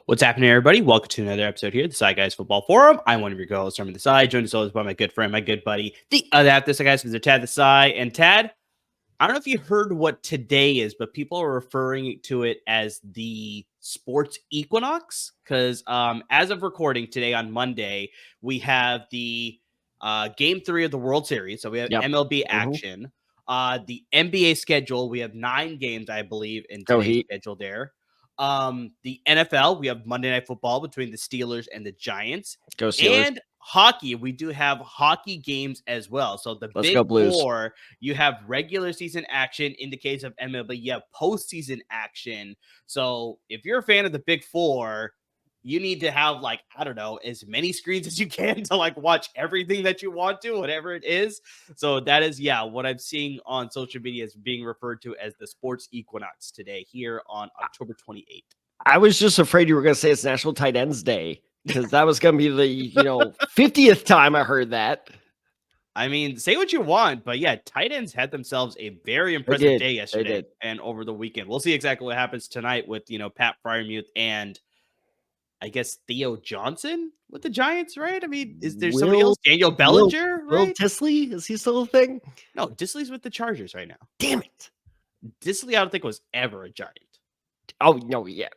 What's happening, everybody? Welcome to another episode here, the Side Guys Football Forum. I'm one of your co-hosts, Herman the Side, joined as always by my good friend, my good buddy, the other half of the Side Guys, Mr. Tad the Side. And Tad, I don't know if you heard what today is, but people are referring to it as the sports equinox, because as of recording today on Monday, we have the Game 3 of the World Series, so we have MLB action. The NBA schedule, we have 9 games, I believe, in today's schedule there. The NFL, we have Monday Night Football between the Steelers and the Giants. Go Steelers. And hockey, we do have hockey games as well. So the Let's big go Blues. four, you have regular season action. In the case of MLB, you have postseason action. So if you're a fan of the big four, you need to have, like, I don't know, as many screens as you can to, like, watch everything that you want to, whatever it is. So that is, what I'm seeing on social media is being referred to as the sports equinox today here on October 28th. I was just afraid you were going to say it's National Tight Ends Day, because that was going to be the, 50th time I heard that. I mean, say what you want, but tight ends had themselves a very impressive day yesterday and over the weekend. We'll see exactly what happens tonight with, Pat Freiermuth and I guess Theo Johnson with the Giants, right? I mean, is there somebody else? Daniel Bellinger, right? Will Dissly? Is he still a thing? No, Disley's with the Chargers right now. Damn it. Disley, I don't think was ever a Giant. Oh, no, yeah.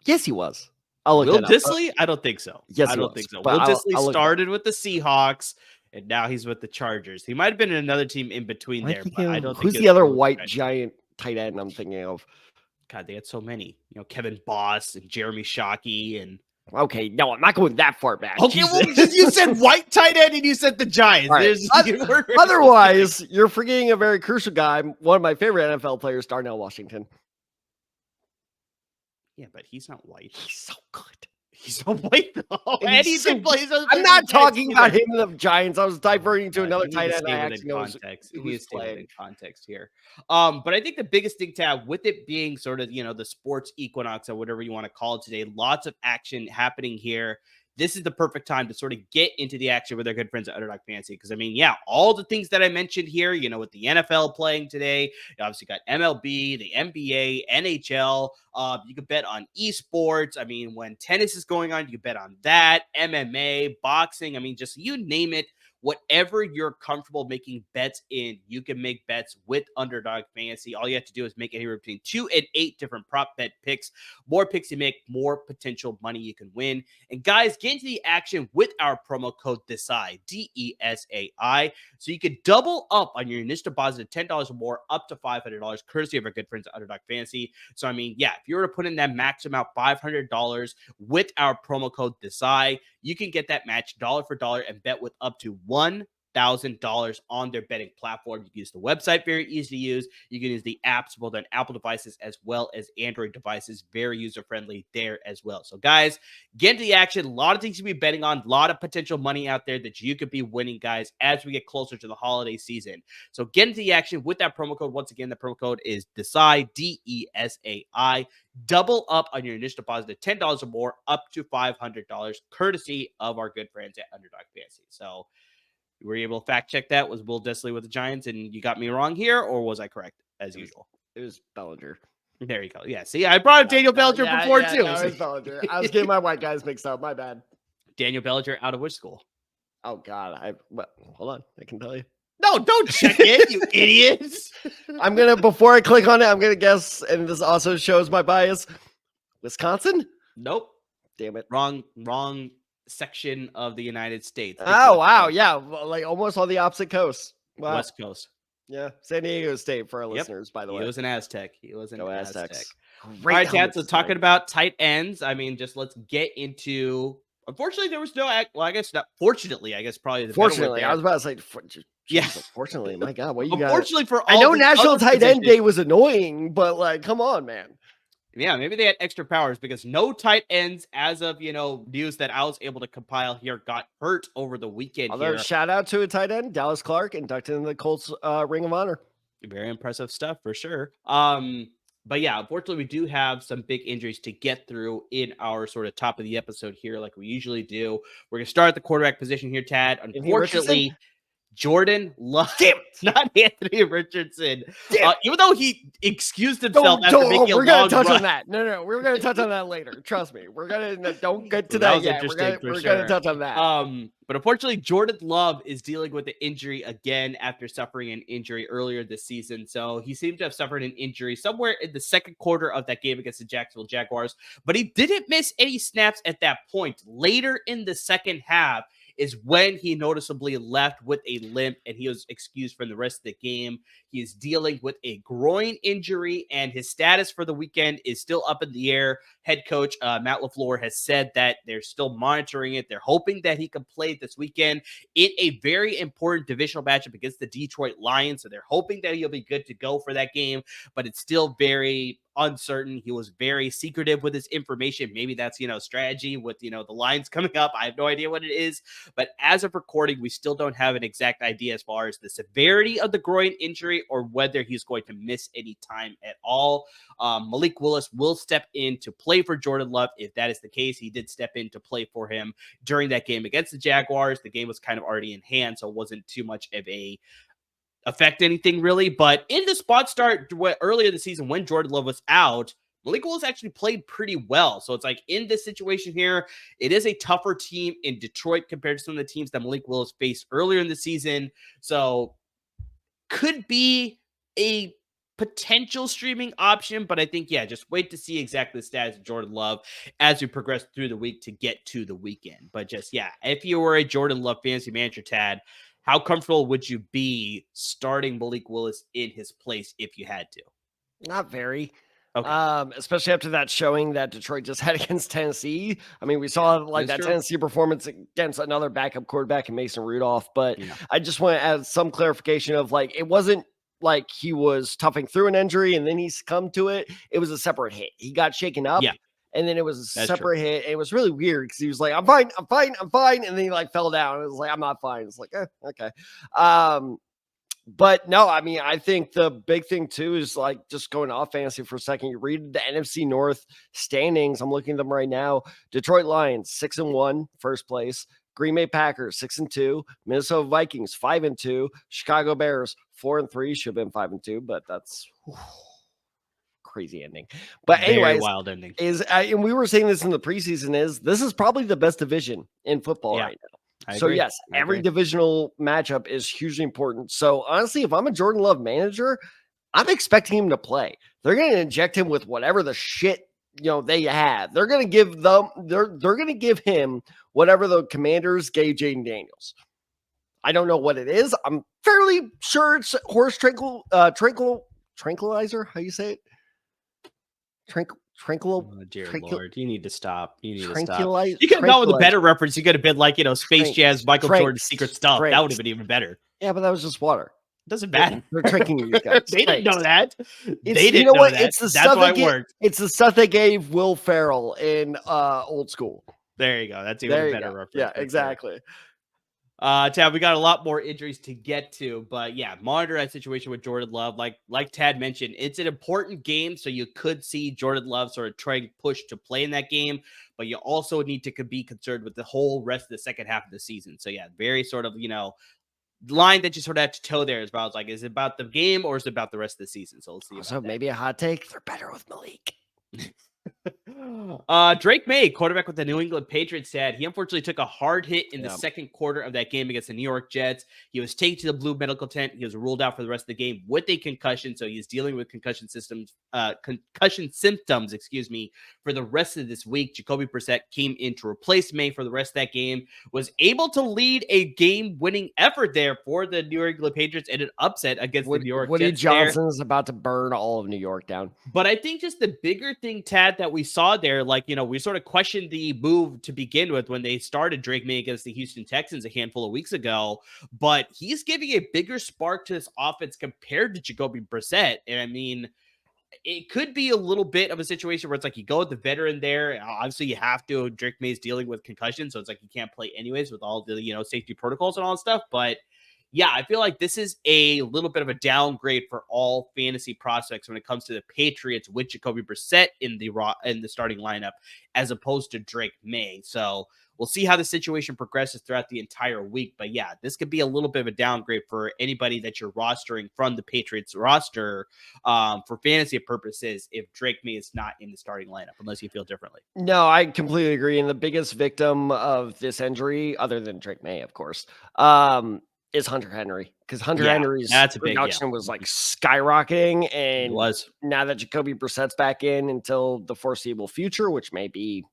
Yes, he was. Will Dissly? I don't think so. Yes, I don't think so. Will Dissly started with the Seahawks, and now he's with the Chargers. He might have been in another team in between there, but I don't think. Who's the other white Giant tight end I'm thinking of? God, they had so many. Kevin Boss and Jeremy Shockey and. Okay, no, I'm not going that far back. Okay, well, you said white tight end and you said the Giants. Right. Otherwise, you're forgetting a very crucial guy, one of my favorite NFL players, Darnell Washington. Yeah, but he's not white. He's so good. He's not white though. And he did play. I'm not talking about him in the Giants. I was diverting to another tight end. He is staying in context here. But I think the biggest thing to have with it being sort of, the sports equinox or whatever you want to call it today, lots of action happening here. This is the perfect time to sort of get into the action with our good friends at Underdog Fantasy. Because, I mean, all the things that I mentioned here, with the NFL playing today, you obviously got MLB, the NBA, NHL. You could bet on esports. I mean, when tennis is going on, you can bet on that. MMA, boxing. I mean, just you name it. Whatever you're comfortable making bets in, you can make bets with Underdog Fantasy. All you have to do is make it here between 2 and 8 different prop bet picks. More picks you make, more potential money you can win. And guys, get into the action with our promo code DESAI, DESAI, so you can double up on your initial deposit of $10 or more, up to $500, courtesy of our good friends at Underdog Fantasy. So, I mean, if you were to put in that max amount, $500 with our promo code DESAI, you can get that match dollar for dollar and bet with up to $1,000 on their betting platform. You can use the website, very easy to use. You can use the apps, both on Apple devices as well as Android devices. Very user-friendly there as well. So, guys, get into the action. A lot of things to be betting on. A lot of potential money out there that you could be winning, guys, as we get closer to the holiday season. So, get into the action with that promo code. Once again, the promo code is DESAI, DESAI. Double up on your initial deposit of $10 or more, up to $500, courtesy of our good friends at Underdog Fantasy. So, were you able to fact check that? Was Will Dissly with the Giants and you got me wrong here, or was I correct as usual? It was Bellinger. There you go. Yeah, see, I brought up Daniel Bellinger before too. No, it was Bellinger. I was getting my white guys mixed up. My bad. Daniel Bellinger out of which school? Oh, God. Hold on. I can tell you. No, don't check it, you idiots. Before I click on it, I'm going to guess, and this also shows my bias. Wisconsin? Nope. Damn it. Wrong section of the United States. Oh, wow. Yeah. Like almost on the opposite coast. Wow. West Coast. Yeah. San Diego State for our listeners, by the way. He was an Aztec. Aztec. All Right, Tad, so talking about tight ends, I mean, just let's get into. Unfortunately, there was no. Well, I guess not. Fortunately, I guess probably. Fortunately, I was about to say. Yeah. Unfortunately, my God, what you got? Unfortunately for all I know these National other Tight End positions- Day was annoying, but like, come on, man. Yeah, maybe they had extra powers because no tight ends, as of news that I was able to compile here, got hurt over the weekend. Although, here. shout out to a tight end, Dallas Clark, inducted in the Colts Ring of Honor. Very impressive stuff for sure. But yeah, unfortunately, we do have some big injuries to get through in our sort of top of the episode here, like we usually do. We're gonna start at the quarterback position here, Tad. Unfortunately, Jordan Love, not Anthony Richardson. Even though he excused himself after making a long run. We're going to touch on that. No, we're going to touch on that later. Trust me. We're going to, don't get to that yet. We're going to touch on that. But unfortunately, Jordan Love is dealing with the injury again after suffering an injury earlier this season. So he seemed to have suffered an injury somewhere in the second quarter of that game against the Jacksonville Jaguars, but he didn't miss any snaps at that point. Later in the second half is when he noticeably left with a limp, and he was excused from the rest of the game. He is dealing with a groin injury, and his status for the weekend is still up in the air. Head coach Matt LaFleur has said that they're still monitoring it. They're hoping that he can play this weekend in a very important divisional matchup against the Detroit Lions. So they're hoping that he'll be good to go for that game, but it's still very uncertain. He was very secretive with his information. Maybe that's, strategy with, the Lions coming up. I have no idea what it is, but as of recording, we still don't have an exact idea as far as the severity of the groin injury or whether he's going to miss any time at all. Malik Willis will step in to play for Jordan Love. If that is the case, he did step in to play for him during that game against the Jaguars. The game was kind of already in hand, so it wasn't too much of a affect anything really. But in the spot start earlier this season when Jordan Love was out, Malik Willis actually played pretty well. So it's like in this situation here, it is a tougher team in Detroit compared to some of the teams that Malik Willis faced earlier in the season. So could be a potential streaming option, but I think, just wait to see exactly the status of Jordan Love as we progress through the week to get to the weekend. But just, if you were a Jordan Love fantasy manager, Tad, how comfortable would you be starting Malik Willis in his place if you had to? Not very. Okay. Especially after that showing that Detroit just had against Tennessee. I mean, we saw that true. Tennessee performance against another backup quarterback in Mason Rudolph, but I just want to add some clarification of it wasn't like he was toughing through an injury and then he succumbed to it. It was a separate hit. He got shaken up. Yeah. And then it was a separate hit. And it was really weird because he was like, I'm fine. And then he fell down. It was like, I'm not fine. It's like, okay. But no, I mean, I think the big thing too is just going off fantasy for a second. You read the NFC North standings. I'm looking at them right now. Detroit Lions 6-1, first place. Green Bay Packers 6-2. Minnesota Vikings 5-2. Chicago Bears 4-3. Should have been 5-2, but that's crazy ending. But anyways, wild ending and we were saying this in the preseason. This is probably the best division in football right now. So yes, every divisional matchup is hugely important. So honestly, if I'm a Jordan Love manager, I'm expecting him to play. They're going to inject him with whatever the shit they have. They're going to give them. They're going to give him whatever the Commanders gave Jaden Daniels. I don't know what it is. I'm fairly sure it's horse tranquilizer. How you say it? Oh, dear Lord, you need to stop. You need to stop. You could have gone with a better reference. You could have been like, Space Jam's Michael Jordan's secret stuff. That would have been even better. Yeah, but that was just water. Doesn't matter. They're tricking you guys. They didn't know that. They didn't know that. It's the stuff that worked. It's the stuff they gave Will Ferrell in Old School. There you go. That's even a better reference. Yeah, exactly. Tad, we got a lot more injuries to get to, but monitor that situation with Jordan Love. Like Tad mentioned, it's an important game, so you could see Jordan Love sort of trying to push to play in that game, but you also need to be concerned with the whole rest of the second half of the season. So very sort of, line that you sort of have to toe there is about is it about the game or is it about the rest of the season? So let's see. So maybe a hot take. They're better with Malik. Drake May, quarterback with the New England Patriots, said he unfortunately took a hard hit in the second quarter of that game against the New York Jets. He was taken to the blue medical tent. He was ruled out for the rest of the game with a concussion, so he's dealing with concussion symptoms, for the rest of this week. Jacoby Brissett came in to replace May for the rest of that game, was able to lead a game-winning effort there for the New England Patriots in an upset against the New York Jets. Woody Johnson is about to burn all of New York down. But I think just the bigger thing, Tad, that we saw saw there, like, we sort of questioned the move to begin with when they started Drake May against the Houston Texans a handful of weeks ago, but he's giving a bigger spark to this offense compared to Jacoby Brissett. And I mean, it could be a little bit of a situation where it's like you go with the veteran there. Obviously, you have to. Drake May's dealing with concussion, so it's like you can't play anyways with all the safety protocols and all that stuff. But yeah, I feel like this is a little bit of a downgrade for all fantasy prospects when it comes to the Patriots with Jacoby Brissett in the starting lineup as opposed to Drake May. So we'll see how the situation progresses throughout the entire week. But yeah, this could be a little bit of a downgrade for anybody that you're rostering from the Patriots roster for fantasy purposes if Drake May is not in the starting lineup, unless you feel differently. No, I completely agree. And the biggest victim of this injury, other than Drake May, of course, is Hunter Henry, because Hunter Henry's production was like skyrocketing, and now that Jacoby Brissett's back in until the foreseeable future, which may be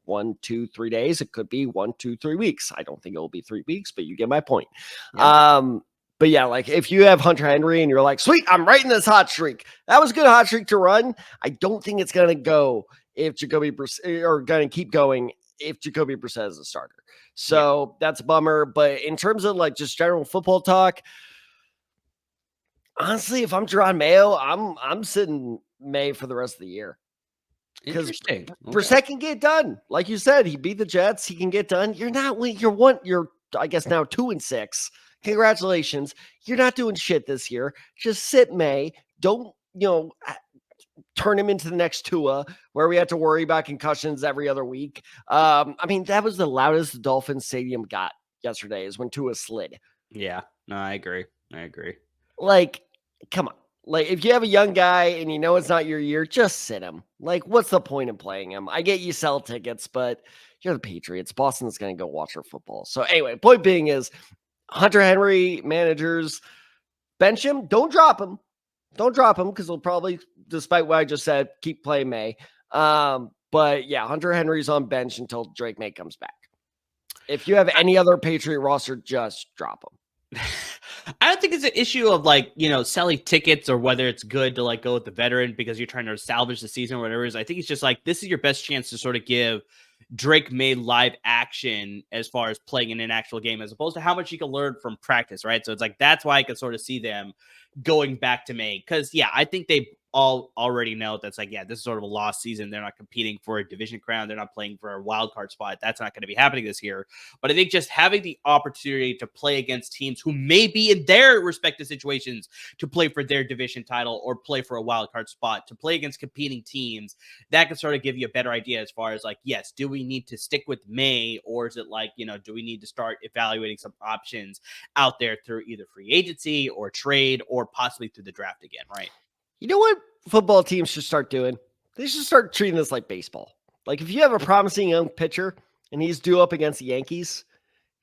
1, 2, 3 days, it could be 1, 2, 3 weeks. I don't think it will be 3 weeks, but you get my point. Yeah. But yeah, like if you have Hunter Henry and you're like, sweet, I'm right in this hot streak. That was a good hot streak to run. I don't think it's gonna go if Jacoby Brissett, or gonna keep going if Jacoby Brissett is a starter. So that's a bummer. But in terms of like just general football talk, honestly, if I'm Jerron Mayo, I'm sitting May for the rest of the year. Because Brissett can get done. Like you said, he beat the Jets. He can get done. You're I guess now 2-6. Congratulations. You're not doing shit this year. Just sit May. Don't, turn him into the next Tua, where we had to worry about concussions every other week. I mean, that was the loudest the Dolphins stadium got yesterday, is when Tua slid. Yeah, no, I agree. Like, come on. Like, if you have a young guy and you know it's not your year, just sit him. Like, what's the point in playing him? I get you sell tickets, but you're the Patriots. Boston's going to go watch their football. So anyway, point being is Hunter Henry managers, bench him. Don't drop him. Don't drop him, because he'll probably, despite what I just said, keep playing May. But yeah, Hunter Henry's on bench until Drake May comes back. If you have any other Patriot roster, just drop him. I don't think it's an issue of selling tickets or whether it's good to go with the veteran because you're trying to salvage the season or whatever it is. I think it's just this is your best chance to sort of give Drake May live action as far as playing in an actual game, as opposed to how much you can learn from practice, right? So it's that's why I can sort of see them going back to May, because I think they all already know that's this is sort of a lost season. They're not competing for a division crown. They're not playing for a wild card spot. That's not going to be happening this year. But I think just having the opportunity to play against teams who may be in their respective situations to play for their division title or play for a wild card spot, to play against competing teams, that can sort of give you a better idea as far as yes, do we need to stick with May, or is it do we need to start evaluating some options out there through either free agency or trade or possibly through the draft again, right? You know what football teams should start doing? They should start treating this like baseball. Like, if you have a promising young pitcher and he's due up against the Yankees,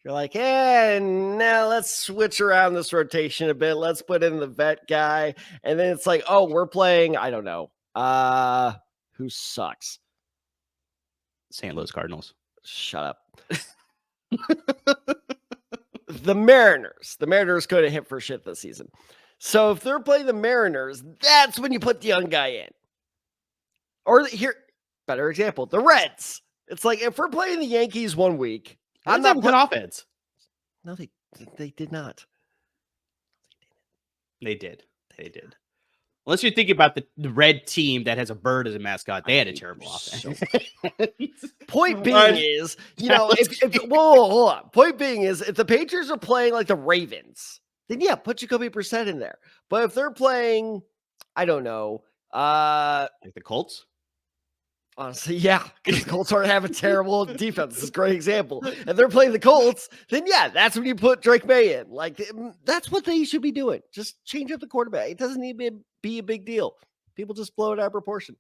you're like, now let's switch around this rotation a bit. Let's put in the vet guy. And then it's like, oh, we're playing, I don't know, who sucks? St. Louis Cardinals. Shut up. The Mariners. The Mariners couldn't hit for shit this season. So if they're playing the Mariners, that's when you put the young guy in. Or here, better example, the Reds. It's like, if we're playing the Yankees 1 week, I'm not good offense. No, they did not. They did. Unless you're thinking about the red team that has a bird as a mascot, they had a terrible offense. Point being is, hold on. Point being is, if the Patriots are playing like the Ravens, then yeah, put Jacoby Brissett in there. But if they're playing, I don't know, like the Colts. Honestly, yeah, because the Colts aren't having terrible defense. This is a great example. If they're playing the Colts, then yeah, that's when you put Drake May in. That's what they should be doing. Just change up the quarterback. It doesn't need to be a big deal. People just blow it out of proportion.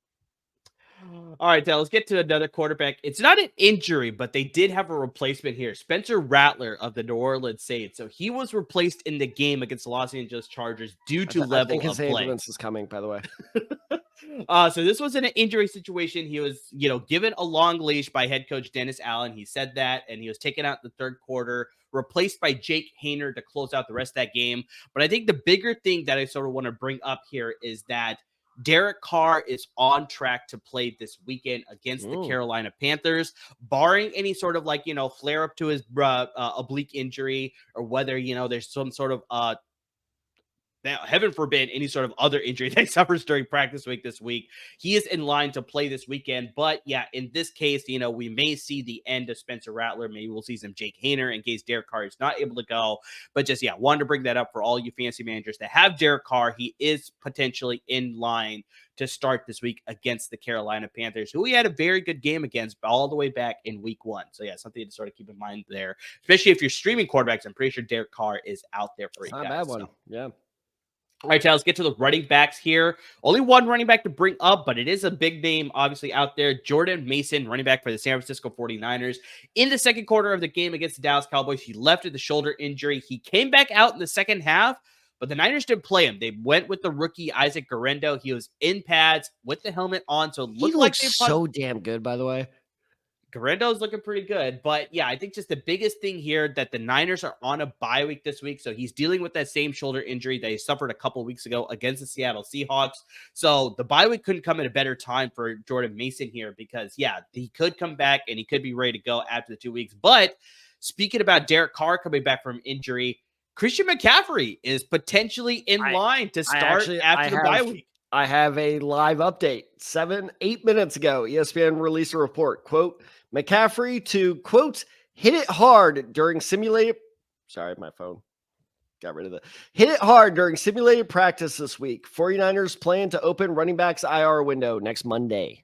All right, let's get to another quarterback. It's not an injury, but they did have a replacement here. Spencer Rattler of the New Orleans Saints. So he was replaced in the game against the Los Angeles Chargers due to level of play. I think his ambulance is coming, by the way. So this was an injury situation. He was, given a long leash by head coach Dennis Allen. He said that, and he was taken out in the third quarter, replaced by Jake Hayner to close out the rest of that game. But I think the bigger thing that I sort of want to bring up here is that Derek Carr is on track to play this weekend against the Carolina Panthers, barring any sort of flare up to his oblique injury, or whether, there's some sort of now, heaven forbid, any sort of other injury that he suffers during practice week this week. He is in line to play this weekend. But yeah, in this case, we may see the end of Spencer Rattler. Maybe we'll see some Jake Haener in case Derek Carr is not able to go. But just, wanted to bring that up for all you fantasy managers that have Derek Carr. He is potentially in line to start this week against the Carolina Panthers, who we had a very good game against all the way back in week 1. So yeah, something to sort of keep in mind there, especially if you're streaming quarterbacks. I'm pretty sure Derek Carr is out there for you guys. Not a bad one. So. Yeah. All right, let's get to the running backs here. Only one running back to bring up, but it is a big name, obviously, out there. Jordan Mason, running back for the San Francisco 49ers. In the second quarter of the game against the Dallas Cowboys, he left with a shoulder injury. He came back out in the second half, but the Niners didn't play him. They went with the rookie, Isaac Guerrero. He was in pads with the helmet on, so it looked like they so damn good, by the way. Guerrendo's looking pretty good. But yeah, I think just the biggest thing here that the Niners are on a bye week this week. So he's dealing with that same shoulder injury that he suffered a couple of weeks ago against the Seattle Seahawks. So the bye week couldn't come at a better time for Jordan Mason here, because yeah, he could come back and he could be ready to go after the 2 weeks. But speaking about Derek Carr coming back from injury, Christian McCaffrey is potentially in line to start after the bye week. I have a live update. 8 minutes ago, ESPN released a report, quote, McCaffrey to, quote, hit it hard during simulated. Sorry, my phone got rid of it. Hit it hard during simulated practice this week. 49ers plan to open running backs IR window next Monday.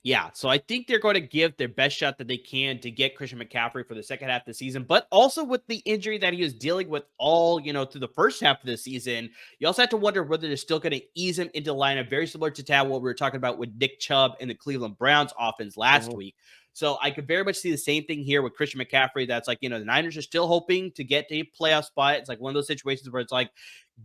Yeah, so I think they're going to give their best shot that they can to get Christian McCaffrey for the second half of the season, but also with the injury that he was dealing with all, through the first half of the season, you also have to wonder whether they're still going to ease him into the lineup, very similar to what we were talking about with Nick Chubb and the Cleveland Browns offense last week. So I could very much see the same thing here with Christian McCaffrey. That's the Niners are still hoping to get to a playoff spot. It's like one of those situations where it's like,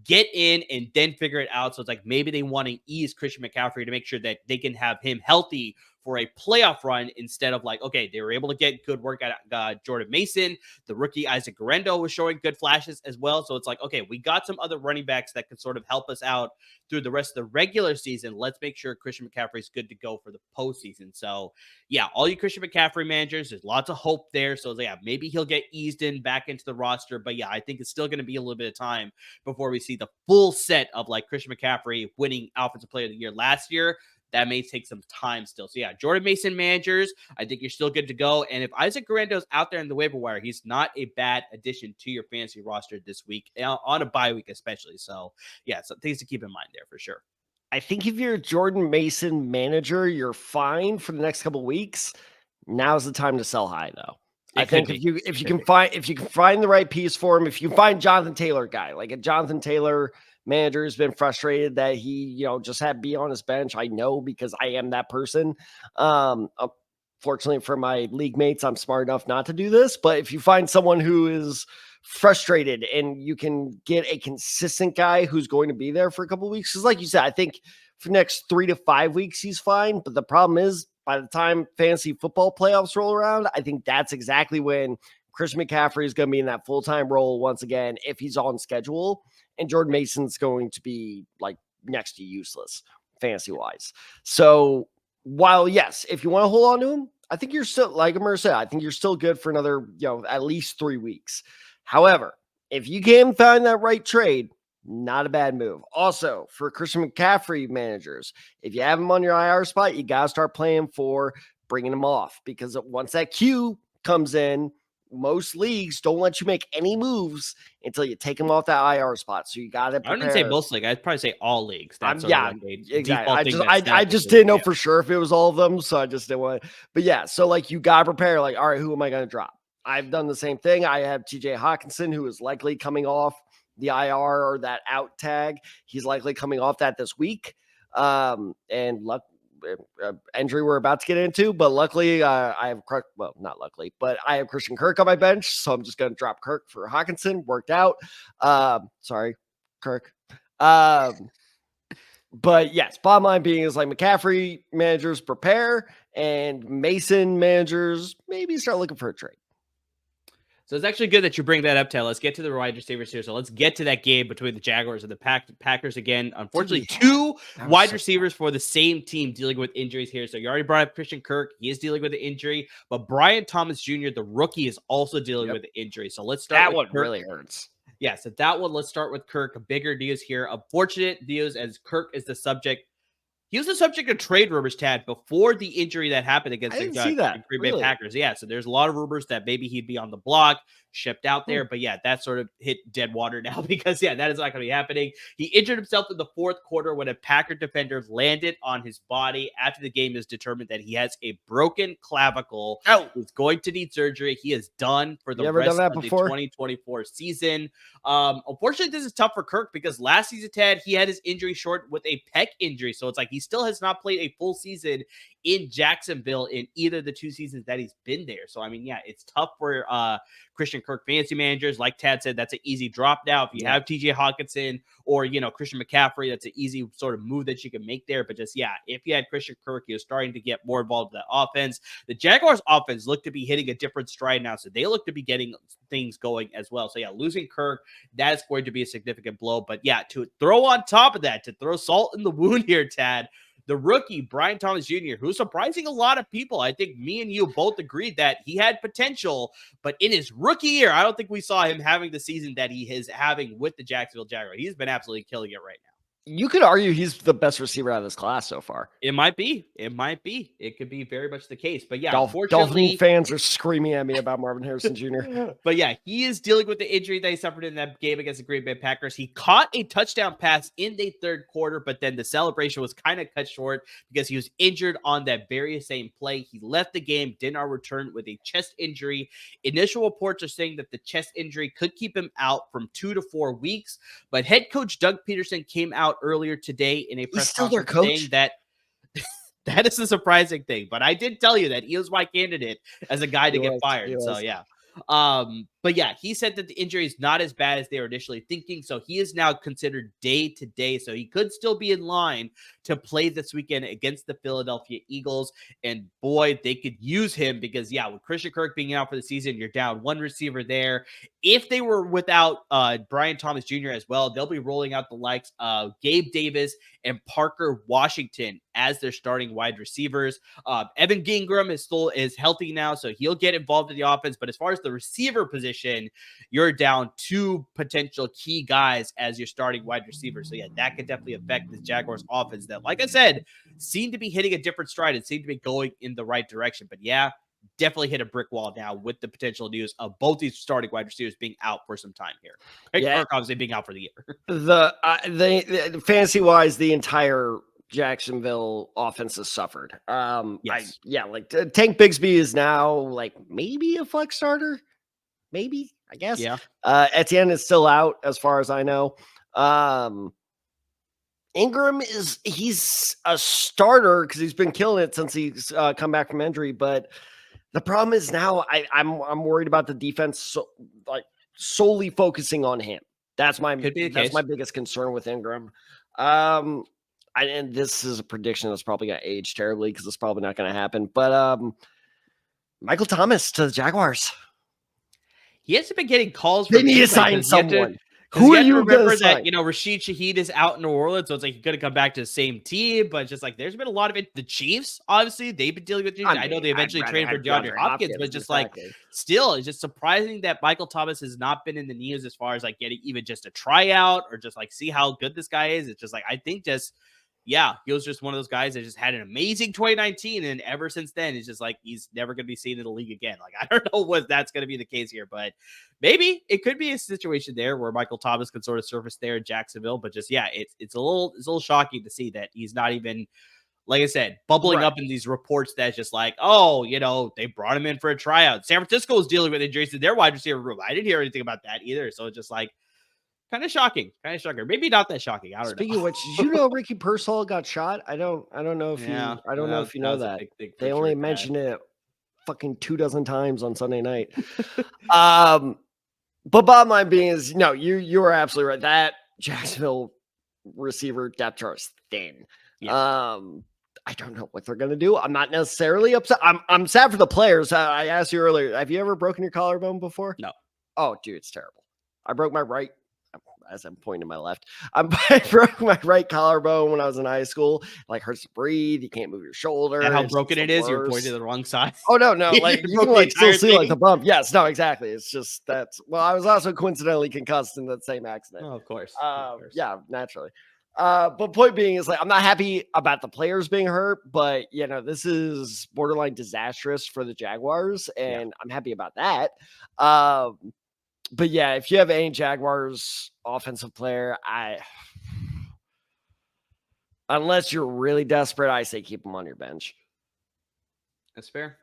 get in and then figure it out. So it's like maybe they want to ease Christian McCaffrey to make sure that they can have him healthy for a playoff run, instead of okay, they were able to get good work out of Jordan Mason. The rookie Isaac Guerrero was showing good flashes as well. So it's like, okay, we got some other running backs that could sort of help us out through the rest of the regular season. Let's make sure Christian McCaffrey is good to go for the postseason. So yeah, all you Christian McCaffrey managers, there's lots of hope there. So yeah, maybe he'll get eased in back into the roster. But yeah, I think it's still going to be a little bit of time before we see the full set of Christian McCaffrey winning Offensive Player of the Year last year. That may take some time still. So yeah, Jordan Mason managers, I think you're still good to go. And if Isaac Guerendo's out there in the waiver wire, he's not a bad addition to your fantasy roster this week, on a bye week especially. So yeah, some things to keep in mind there for sure. I think if you're a Jordan Mason manager, you're fine for the next couple of weeks. Now's the time to sell high, though. I think if you can find the right piece for him, if you find Jonathan Taylor guy, like a Jonathan Taylor manager has been frustrated that he, just had to be on his bench. I know, because I am that person. Fortunately for my league mates, I'm smart enough not to do this. But if you find someone who is frustrated and you can get a consistent guy who's going to be there for a couple of weeks, because like you said, I think for the next 3 to 5 weeks, he's fine. But the problem is, by the time fantasy football playoffs roll around, I think that's exactly when Christian McCaffrey is going to be in that full-time role once again, if he's on schedule. And Jordan Mason's going to be next to useless fantasy-wise. So while, yes, if you want to hold on to him, I think you're still, like Amir said, I think you're still good for another, at least 3 weeks. However, if you can find that right trade, not a bad move. Also, for Christian McCaffrey managers, if you have him on your IR spot, you got to start playing for bringing him off, because once that Q comes in, most leagues don't let you make any moves until you take him off that IR spot. So you got to prepare. I wouldn't say most leagues. I'd probably say all leagues. That's exactly. I just didn't know for sure if it was all of them. So I just didn't want to. But yeah, so you got to prepare. All right, who am I going to drop? I've done the same thing. I have TJ Hawkinson, who is likely coming off the IR or that out tag. He's likely coming off that this week. Injury we're about to get into, but luckily I have not luckily, but I have Christian Kirk on my bench, so I'm just going to drop Kirk for Hawkinson. Worked out. Sorry, Kirk. But yes, bottom line being is McCaffrey managers prepare, and Mason managers maybe start looking for a trade. So it's actually good that you bring that up, Ted. Let's get to the wide receivers here. So let's get to that game between the Jaguars and the Packers again. Unfortunately, two wide receivers for the same team dealing with injuries here. So you already brought up Christian Kirk. He is dealing with an injury. But Brian Thomas Jr., the rookie, is also dealing with an injury. So let's start with one. Kirk. Really hurts. Yeah, so that one, let's start with Kirk. Bigger news here. Unfortunate news as Kirk is the subject. He was the subject of trade rumors, Tad, before the injury that happened against the Green Bay Packers. Yeah, so there's a lot of rumors that maybe he'd be on the block, shipped out there. But yeah, that sort of hit dead water now because, yeah, that is not going to be happening. He injured himself in the fourth quarter when a Packer defender landed on his body. After the game, is determined that he has a broken clavicle. He's going to need surgery. He is done for the rest of the 2024 season. Unfortunately, this is tough for Kirk because last season, Tad, he had his injury short with a pec injury. So it's like he still has not played a full season in Jacksonville in either of the 2 seasons that he's been there. So, I mean, yeah, it's tough for Christian Kirk fantasy managers. Like Tad said, that's an easy drop now. If you have TJ Hawkinson or, Christian McCaffrey, that's an easy sort of move that you can make there. But just, yeah, if you had Christian Kirk, he was starting to get more involved in the offense. The Jaguars offense looked to be hitting a different stride now. So they look to be getting things going as well. So, yeah, losing Kirk, that is going to be a significant blow. But, yeah, to throw on top of that, to throw salt in the wound here, Tad, the rookie, Brian Thomas Jr., who's surprising a lot of people. I think me and you both agreed that he had potential, but in his rookie year, I don't think we saw him having the season that he is having with the Jacksonville Jaguars. He's been absolutely killing it right now. You could argue he's the best receiver out of this class so far. It might be. It could be very much the case. But yeah, Dolphin fans are screaming at me about Marvin Harrison Jr. But yeah, he is dealing with the injury that he suffered in that game against the Green Bay Packers. He caught a touchdown pass in the third quarter, but then the celebration was kind of cut short because he was injured on that very same play. He left the game, did not return with a chest injury. Initial reports are saying that the chest injury could keep him out from 2 to 4 weeks, but head coach Doug Peterson came out earlier today in a press conference saying that that is a surprising thing. But I did tell you that he was my candidate as a guy to get fired. So yeah. But yeah, he said that the injury is not as bad as they were initially thinking. So he is now considered day to day. So he could still be in line to play this weekend against the Philadelphia Eagles. And boy, they could use him because, yeah, with Christian Kirk being out for the season, you're down one receiver there. If they were without Brian Thomas Jr. as well, they'll be rolling out the likes of Gabe Davis and Parker Washington as their starting wide receivers. Evan Gingram is healthy now, so he'll get involved in the offense. But as far as the receiver position, you're down 2 potential key guys as your starting wide receiver. So yeah, that could definitely affect the Jaguars offense that, like I said, seem to be hitting a different stride and seem to be going in the right direction. But yeah, definitely hit a brick wall now with the potential news of both these starting wide receivers being out for some time here. Kirk obviously being out for the year. The fantasy wise, the entire Jacksonville offense has suffered. Yes. Tank Bigsby is now like maybe a flex starter. Maybe, I guess. Yeah. Etienne is still out as far as I know. Ingram he's a starter because he's been killing it since he's come back from injury. But the problem is now I'm worried about the defense solely focusing on him. That's my biggest concern with Ingram. And this is a prediction that's probably going to age terribly because it's probably not going to happen. But Michael Thomas to the Jaguars. He hasn't been getting calls. They need to sign someone. Who are you remember that, Rashid Shaheed is out in New Orleans, so it's like he could have come back to the same team, but just like there's been a lot of it. The Chiefs, obviously, they've been dealing with it. I know they eventually traded for DeAndre Hopkins, but just still, it's just surprising that Michael Thomas has not been in the news as far as like getting even just a tryout or just like see how good this guy is. It's just like, I think he was just one of those guys that just had an amazing 2019. And ever since then, it's just like, he's never going to be seen in the league again. Like, I don't know what that's going to be the case here, but maybe it could be a situation there where Michael Thomas could sort of surface there in Jacksonville. But just, yeah, it's a little shocking to see that he's not even, like I said, bubbling up in these reports that's just like, they brought him in for a tryout. San Francisco is dealing with injuries in their wide receiver room. I didn't hear anything about that either. So it's just like, kind of shocking. Maybe not that shocking. I don't know. Speaking of which, did you know Ricky Pearsall got shot? I don't know if you know that. They only mentioned it fucking 24 times on Sunday night. But bottom line being is, no, you are absolutely right. That Jacksonville receiver depth chart is thin. Yeah. I don't know what they're going to do. I'm not necessarily upset. I'm sad for the players. I asked you earlier, have you ever broken your collarbone before? No. Oh, dude, it's terrible. I broke my right, as I'm pointing to my left. I broke my right collarbone when I was in high school. Like, hurts to breathe. You can't move your shoulder. And how broken it is, you're pointing to the wrong side. Oh, no. Like, you can like still see like the bump. Yes, no, exactly. It's just well, I was also coincidentally concussed in that same accident. Oh, of course. Yeah, naturally. But point being is like, I'm not happy about the players being hurt, but this is borderline disastrous for the Jaguars, and I'm happy about that. But yeah, if you have any Jaguars offensive player, unless you're really desperate, I say keep them on your bench. That's fair.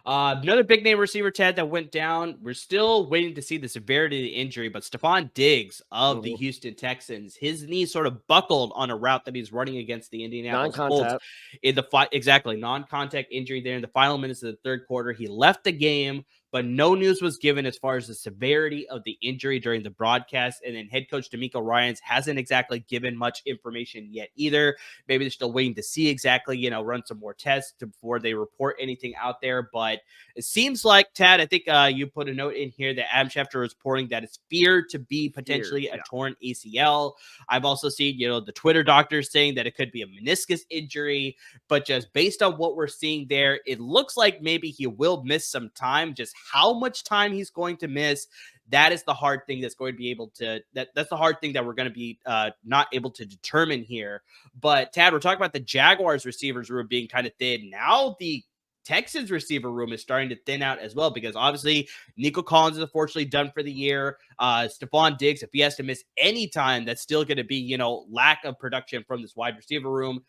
Another big name receiver, Ted, that went down. We're still waiting to see the severity of the injury, but Stefon Diggs of the Houston Texans, his knee sort of buckled on a route that he's running against the Indianapolis Colts in the fight. Exactly. Non-contact injury there in the final minutes of the third quarter. He left the game, but no news was given as far as the severity of the injury during the broadcast. And then head coach DeMeco Ryans hasn't exactly given much information yet either. Maybe they're still waiting to see exactly, run some more tests before they report anything out there. But it seems like, Tad, I think you put a note in here that Adam Schefter is reporting that it's feared to be potentially a torn ACL. I've also seen, the Twitter doctors saying that it could be a meniscus injury, but just based on what we're seeing there, it looks like maybe he will miss some time. Just how much time he's going to miss, that is the hard thing that's going to be able to, that's the hard thing that we're going to be not able to determine here. But Tad, we're talking about the Jaguars receivers room being kind of thin. Now the Texans receiver room is starting to thin out as well, because obviously Nico Collins is unfortunately done for the year. Stefon Diggs, if he has to miss any time, that's still going to be, lack of production from this wide receiver room.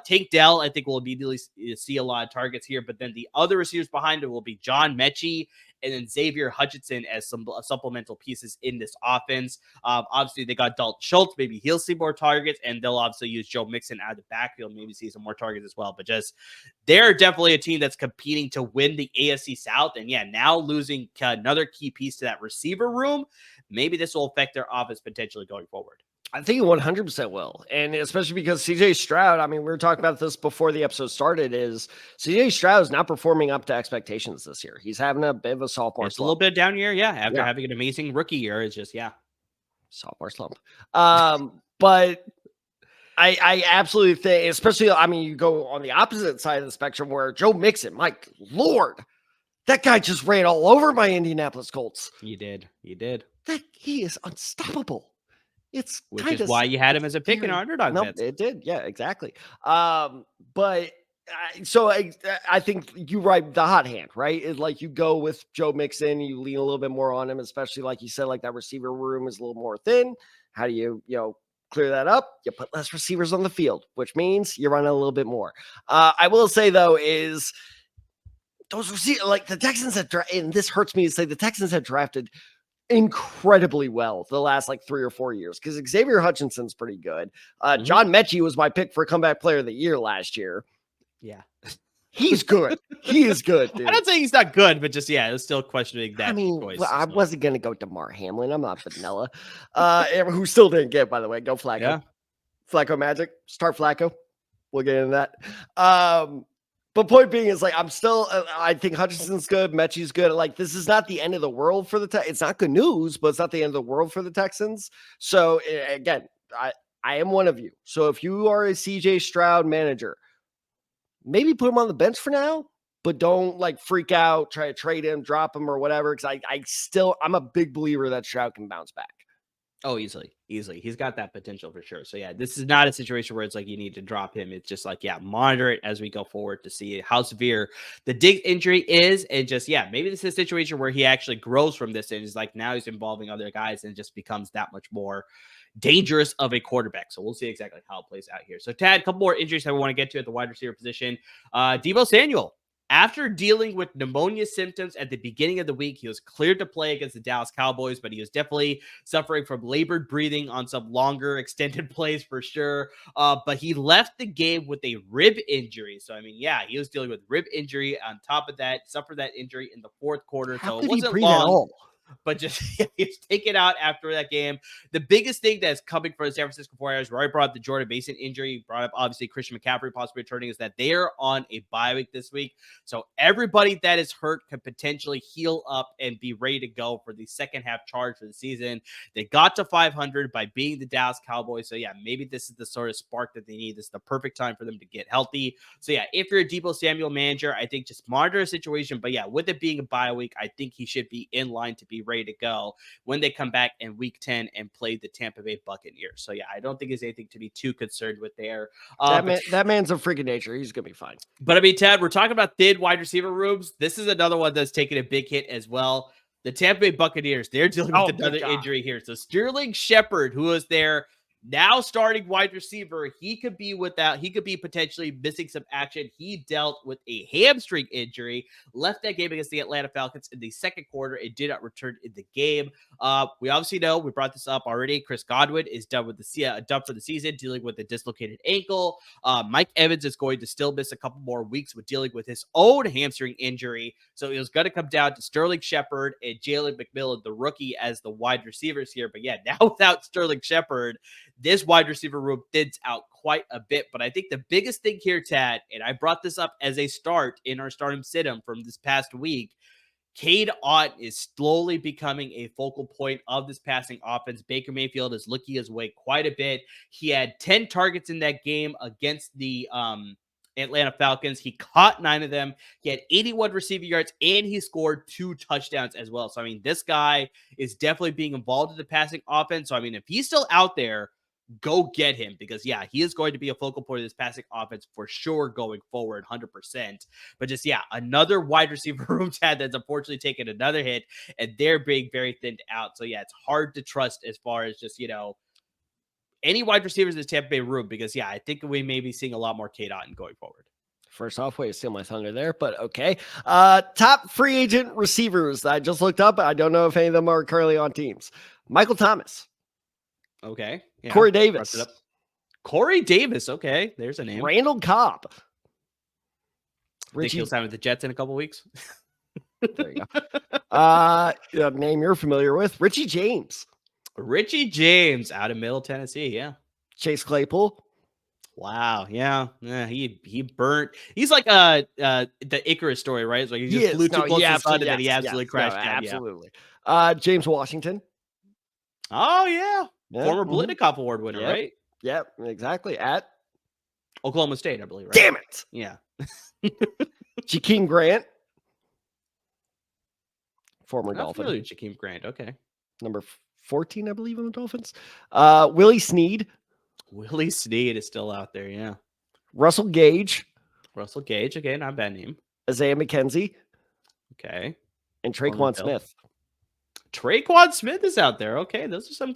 Tank Dell, I think, will immediately see a lot of targets here, but then the other receivers behind it will be John Mechie and then Xavier Hutchinson as some supplemental pieces in this offense. Obviously, they got Dalton Schultz. Maybe he'll see more targets, and they'll obviously use Joe Mixon out of the backfield, maybe see some more targets as well. But just, they're definitely a team that's competing to win the AFC South. And yeah, now losing another key piece to that receiver room, maybe this will affect their offense potentially going forward. I think it 100% will. And especially because CJ Stroud, I mean, we were talking about this before the episode started, is CJ Stroud is not performing up to expectations this year. He's having a bit of a sophomore slump. A little bit down year, after having an amazing rookie year. It's just, sophomore slump. But I absolutely think, especially, I mean, you go on the opposite side of the spectrum where Joe Mixon, my Lord, that guy just ran all over my Indianapolis Colts. He did. He is unstoppable. Which is why you had him as a pick in our underdog bets. It did. Yeah, exactly. But so I think you ride the hot hand, right? It's like you go with Joe Mixon, you lean a little bit more on him, especially like you said, like that receiver room is a little more thin. How do you clear that up? You put less receivers on the field, which means you're running a little bit more. I will say though, is those receivers, like the Texans have, and this hurts me to say, the Texans have drafted incredibly well the last like 3 or 4 years, because Xavier Hutchinson's pretty good. John Mechie was my pick for comeback player of the year last year. Yeah. He's good. He is good, dude. I'm not saying he's not good, but just, it's still questioning that choice. Well, I wasn't going to go DeMar Hamlin. I'm not vanilla. Who still didn't get, by the way. Go Flacco. Yeah. Flacco magic. Start Flacco. We'll get into that. But point being is like, I think Hutchinson's good. Mechie's good. Like, this is not the end of the world for the Texans. It's not good news, but it's not the end of the world for the Texans. So again, I am one of you. So if you are a CJ Stroud manager, maybe put him on the bench for now, but don't like freak out, try to trade him, drop him or whatever. Cause I'm a big believer that Stroud can bounce back. Oh, easily. He's got that potential for sure. So yeah, this is not a situation where it's like you need to drop him. It's just like, monitor it as we go forward to see how severe the Diggs injury is. And just, maybe this is a situation where he actually grows from this and is like, now he's involving other guys and just becomes that much more dangerous of a quarterback. So we'll see exactly how it plays out here. So Tad, a couple more injuries that we want to get to at the wide receiver position. Deebo Samuel, after dealing with pneumonia symptoms at the beginning of the week, he was cleared to play against the Dallas Cowboys, but he was definitely suffering from labored breathing on some longer extended plays for sure. But he left the game with a rib injury. So, I mean, he was dealing with rib injury. On top of that, suffered that injury in the fourth quarter. How so it wasn't breathe long. At all? but just he's taken out after that game. The biggest thing that's coming for the San Francisco 49ers, where I brought up the Jordan Mason injury, brought up obviously Christian McCaffrey possibly returning, is that they are on a bye week this week. So everybody that is hurt can potentially heal up and be ready to go for the second half charge for the season. They got to 500 by beating the Dallas Cowboys. So yeah, maybe this is the sort of spark that they need. This is the perfect time for them to get healthy. So yeah, if you're a Deebo Samuel manager, I think just monitor the situation. But yeah, with it being a bye week, I think he should be in line to be ready to go when they come back in week 10 and play the Tampa Bay Buccaneers. So yeah, I don't think there's anything to be too concerned with there. That man's a freaking nature. He's going to be fine. But I mean, Ted, we're talking about thin wide receiver rooms. This is another one that's taken a big hit as well. The Tampa Bay Buccaneers, they're dealing with another injury here. So Sterling Shepard, who is their now starting wide receiver, he could be potentially missing some action. He dealt with a hamstring injury, left that game against the Atlanta Falcons in the second quarter. It did not return in the game. We obviously know, we brought this up already, Chris Godwin is done for the season, dealing with a dislocated ankle. Mike Evans is going to still miss a couple more weeks with dealing with his own hamstring injury. So it was going to come down to Sterling Shepard and Jalen McMillan, the rookie, as the wide receivers here. But yeah, now without Sterling Shepard, this wide receiver room thins out quite a bit. But I think the biggest thing here, Tad, and I brought this up as a start in our start 'em sit 'em from this past week, Cade Otton is slowly becoming a focal point of this passing offense. Baker Mayfield is looking his way quite a bit. He had 10 targets in that game against the Atlanta Falcons. He caught 9 of them. He had 81 receiving yards, and he scored 2 touchdowns as well. So, I mean, this guy is definitely being involved in the passing offense. So, I mean, if he's still out there, go get him, because yeah, he is going to be a focal point of this passing offense for sure going forward, 100%. But just, yeah, another wide receiver room Tad that's unfortunately taken another hit, and they're being very thinned out. So yeah, it's hard to trust as far as just, any wide receivers in the Tampa Bay room, because yeah, I think we may be seeing a lot more Cade Otton going forward. First off, way to steal my thunder there, but okay. Top free agent receivers that I just looked up. I don't know if any of them are currently on teams. Michael Thomas. Okay. Yeah, Corey Davis. Corey Davis. Okay. There's a name. Randall Cobb. Think he'll sign with the Jets in a couple weeks. There you go. Name you're familiar with. Richie James. Richie James out of Middle Tennessee. Yeah. Chase Claypool. Wow. Yeah. He burnt. He's like the Icarus story, right? It's like he just flew too close to the sun and then he absolutely crashed down. Absolutely. James Washington. Oh, yeah. Former Blitnikoff Award winner, right? Yep, exactly. At Oklahoma State, I believe, right? Damn it. Yeah. Jakeem Grant. Former Dolphin. Really, Jakeem Grant. Okay. Number 14, I believe, on the Dolphins. Willie Snead. Willie Snead is still out there, yeah. Russell Gage. Okay, not a bad name. Isaiah McKenzie. Okay. And Traquan Smith. Traquan Smith is out there. Okay, those are some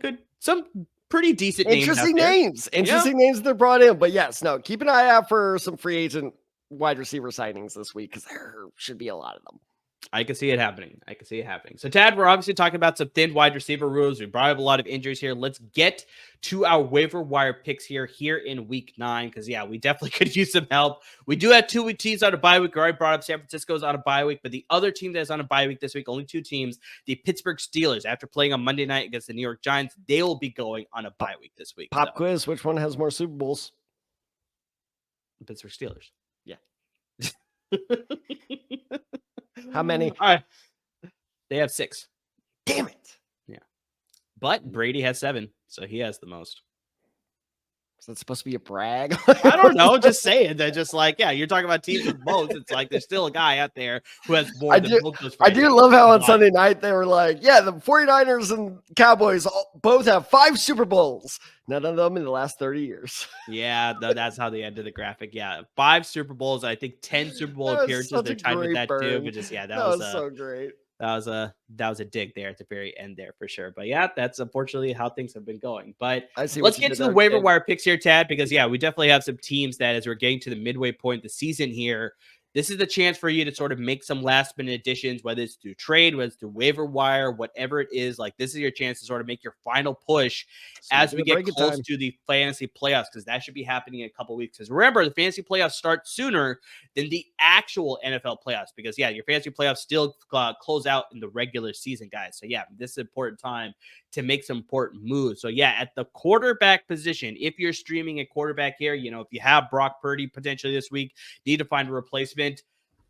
pretty decent names. Interesting names they're brought in. But yes, no, keep an eye out for some free agent wide receiver signings this week, because there should be a lot of them. I can see it happening. So, Tad, we're obviously talking about some thin wide receiver rooms. We brought up a lot of injuries here. Let's get to our waiver wire picks here in week 9, because, yeah, we definitely could use some help. We do have 2 teams on a bye week. I already brought up San Francisco's on a bye week, but the other team that's on a bye week this week, only 2 teams, the Pittsburgh Steelers, after playing on Monday night against the New York Giants, they will be going on a bye week this week. Pop quiz, which one has more Super Bowls? The Pittsburgh Steelers. Yeah. How many? All right. They have 6. Damn it. Yeah. But Brady has 7, so he has the most. Is that supposed to be a brag? I don't know. Just saying. They're just like, yeah, you're talking about teams with most. It's like there's still a guy out there who has more than both those. I do love how on Sunday night they were like, yeah, the 49ers and Cowboys both have 5 Super Bowls. None of them in the last 30 years. Yeah, that's how they ended the graphic. Yeah, 5 Super Bowls. I think 10 Super Bowl appearances. They're tied with that too. But just that was so great. That was a dig there at the very end there for sure. But yeah, that's unfortunately how things have been going. But let's get to the waiver wire picks here, Tad, because yeah, we definitely have some teams that, as we're getting to the midway point of the season here, this is the chance for you to sort of make some last minute additions, whether it's through trade, whether it's through waiver wire, whatever it is. Like, this is your chance to sort of make your final push as we get close to the fantasy playoffs, because that should be happening in a couple weeks. Because remember, the fantasy playoffs start sooner than the actual NFL playoffs, because your fantasy playoffs still close out in the regular season, guys. So this is an important time to make some important moves. So at the quarterback position, if you're streaming a quarterback here, if you have Brock Purdy potentially this week, need to find a replacement.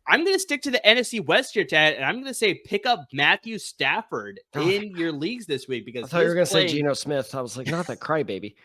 I'm going to stick to the NFC West here, Tad, and I'm going to say pick up Matthew Stafford in your leagues this week, because I thought you were going to say Geno Smith. I was like, not that crybaby.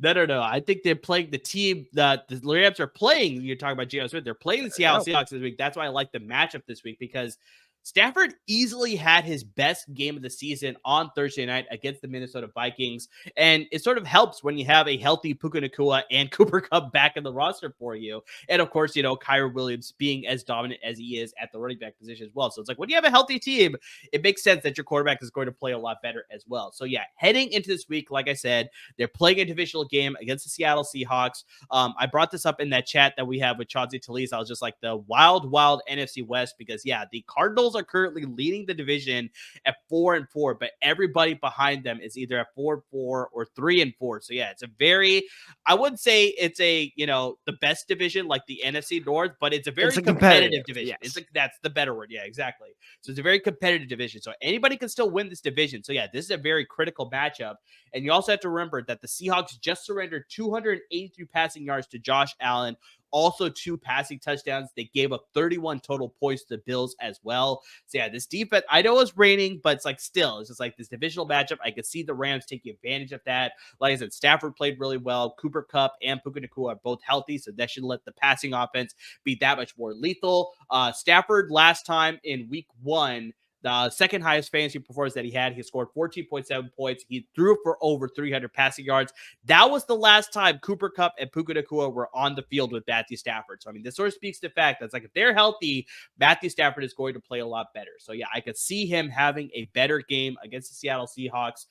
No. I think they're playing the team that the Rams are playing. You're talking about Geno Smith. They're playing the Seattle Seahawks this week. That's why I like the matchup this week, because Stafford easily had his best game of the season on Thursday night against the Minnesota Vikings. And it sort of helps when you have a healthy Puka Nacua and Cooper Kupp back in the roster for you. And of course, Kyren Williams being as dominant as he is at the running back position as well. So it's like, when you have a healthy team, it makes sense that your quarterback is going to play a lot better as well. So heading into this week, like I said, they're playing a divisional game against the Seattle Seahawks. I brought this up in that chat that we have with Chauncey Talese. I was just like, the wild NFC West, because the Cardinals are currently leading the division at 4-4, but everybody behind them is either at 4-4 or 3-4. So it's a very, I wouldn't say it's a the best division like the NFC North, but it's a very competitive division. Yes. That's the better word. exactly. So it's a very competitive division. So anybody can still win this division. So this is a very critical matchup. And you also have to remember that the Seahawks just surrendered 283 passing yards to Josh Allen. Also 2 passing touchdowns. They gave up 31 total points to the Bills as well. So this defense, I know it's raining, but it's like still, it's just like this divisional matchup. I could see the Rams taking advantage of that. Like I said, Stafford played really well. Cooper Kupp and Puka Nacua are both healthy, so that should let the passing offense be that much more lethal. Stafford last time in week 1, the second highest fantasy performance that he had, he scored 14.7 points. He threw for over 300 passing yards. That was the last time Cooper Kupp and Puka Nacua were on the field with Matthew Stafford. So, this sort of speaks to the fact that it's like, if they're healthy, Matthew Stafford is going to play a lot better. So, I could see him having a better game against the Seattle Seahawks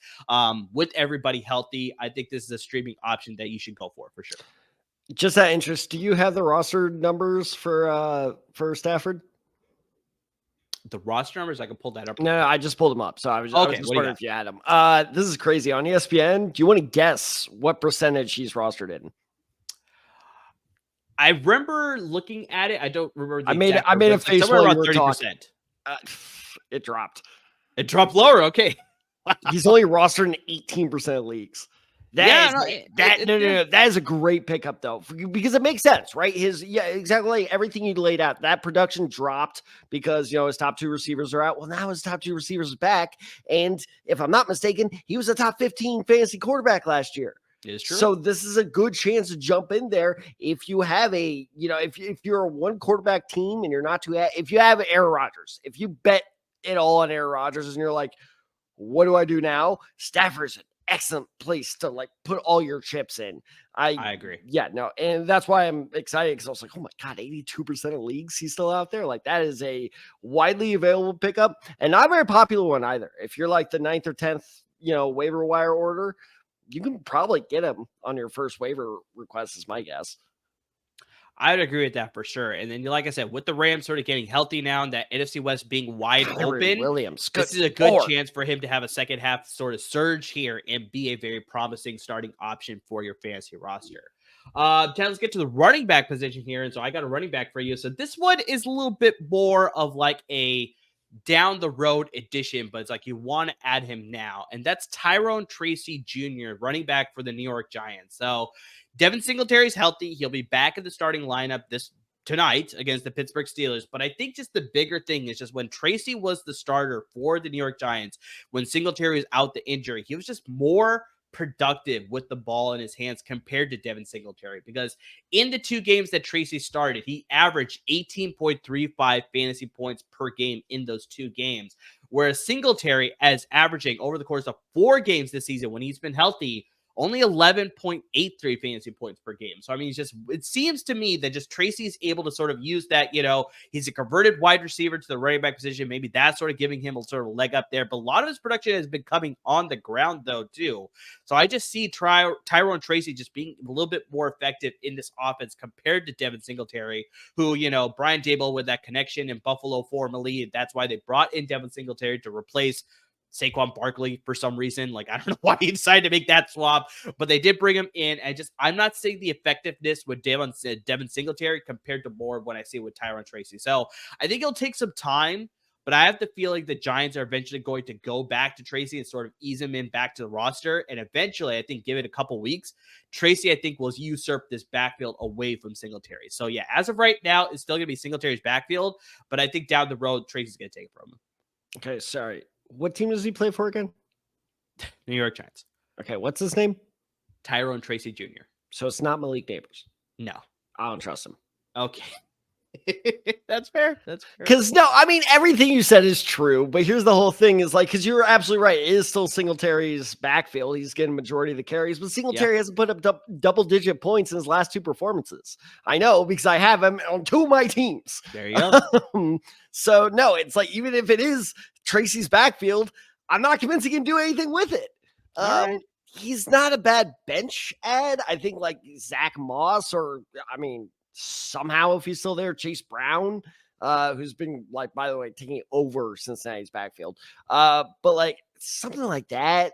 with everybody healthy. I think this is a streaming option that you should go for sure. Just that interest, do you have the roster numbers for Stafford? The roster numbers, I can pull that up. No, I just pulled them up. So I was just wondering if you had them. This is crazy. On ESPN, do you want to guess what percentage he's rostered in? I remember looking at it. I don't remember. I made a face somewhere around 30%. It dropped. It dropped lower. Okay. He's only rostered in 18% of leagues. That is a great pickup though, because it makes sense, right? Exactly everything you laid out. That production dropped because his top 2 receivers are out. Well, now his top 2 receivers are back, and if I'm not mistaken, he was a top 15 fantasy quarterback last year. It's true. So this is a good chance to jump in there if you have if you're a 1 quarterback team and you're not too. If you have Aaron Rodgers, if you bet it all on Aaron Rodgers and you're like, what do I do now? Stafford's an excellent place to put all your chips in. I agree. Yeah, no, and that's why I'm excited, because I was like, oh my God, 82% of leagues he's still out there. Like, that is a widely available pickup and not a very popular one either. If you're like the 9th or 10th, waiver wire order, you can probably get him on your first waiver request, is my guess. I would agree with that for sure. And then, like I said, with the Rams sort of getting healthy now and that NFC West being wide open, Williams, this is a good chance for him to have a second half sort of surge here and be a very promising starting option for your fantasy roster. Let's get to the running back position here. And so I got a running back for you. So this one is a little bit more of like a down the road addition, but it's like you want to add him now. And that's Tyrone Tracy Jr., running back for the New York Giants. So Devin Singletary's healthy. He'll be back in the starting lineup tonight against the Pittsburgh Steelers. But I think just the bigger thing is just when Tracy was the starter for the New York Giants, when Singletary was out the injury, he was just more productive with the ball in his hands compared to Devin Singletary, because in the 2 games that Tracy started, he averaged 18.35 fantasy points per game in those 2 games, whereas Singletary is averaging over the course of 4 games this season when he's been healthy only 11.83 fantasy points per game. So, I mean, it seems to me that just Tracy's able to sort of use that, he's a converted wide receiver to the running back position. Maybe that's sort of giving him a sort of leg up there. But a lot of his production has been coming on the ground, though, too. So I just see Tyrone Tracy just being a little bit more effective in this offense compared to Devin Singletary, who, Brian Daboll with that connection in Buffalo formerly. That's why they brought in Devin Singletary to replace Saquon Barkley for some reason. Like, I don't know why he decided to make that swap, but they did bring him in. I'm not seeing the effectiveness with Devin Singletary compared to more of what I see with Tyrone Tracy. So I think it'll take some time, but I have the feeling the Giants are eventually going to go back to Tracy and sort of ease him in back to the roster. And eventually, I think, give it a couple weeks, Tracy, I think, will usurp this backfield away from Singletary. So yeah, as of right now, it's still going to be Singletary's backfield, but I think down the road, Tracy's going to take it from him. Okay, sorry. What team does he play for again? New York Giants. Okay, what's his name? Tyrone Tracy Jr. So it's not Malik Neighbors. No. I don't trust him. Okay. That's fair. Because no, I mean, everything you said is true, but here's the whole thing is like, because you're absolutely right. It is still Singletary's backfield. He's getting majority of the carries, but Singletary hasn't put up double-digit points in his last two performances. I know because I have him on two of my teams. There you go. So no, it's like, even if it is Tracy's backfield, I'm not convinced he can do anything with it. Right. He's not a bad bench ad. I think like Zach Moss somehow, if he's still there, Chase Brown, who's been, like, by the way, taking over Cincinnati's backfield. But like something like that,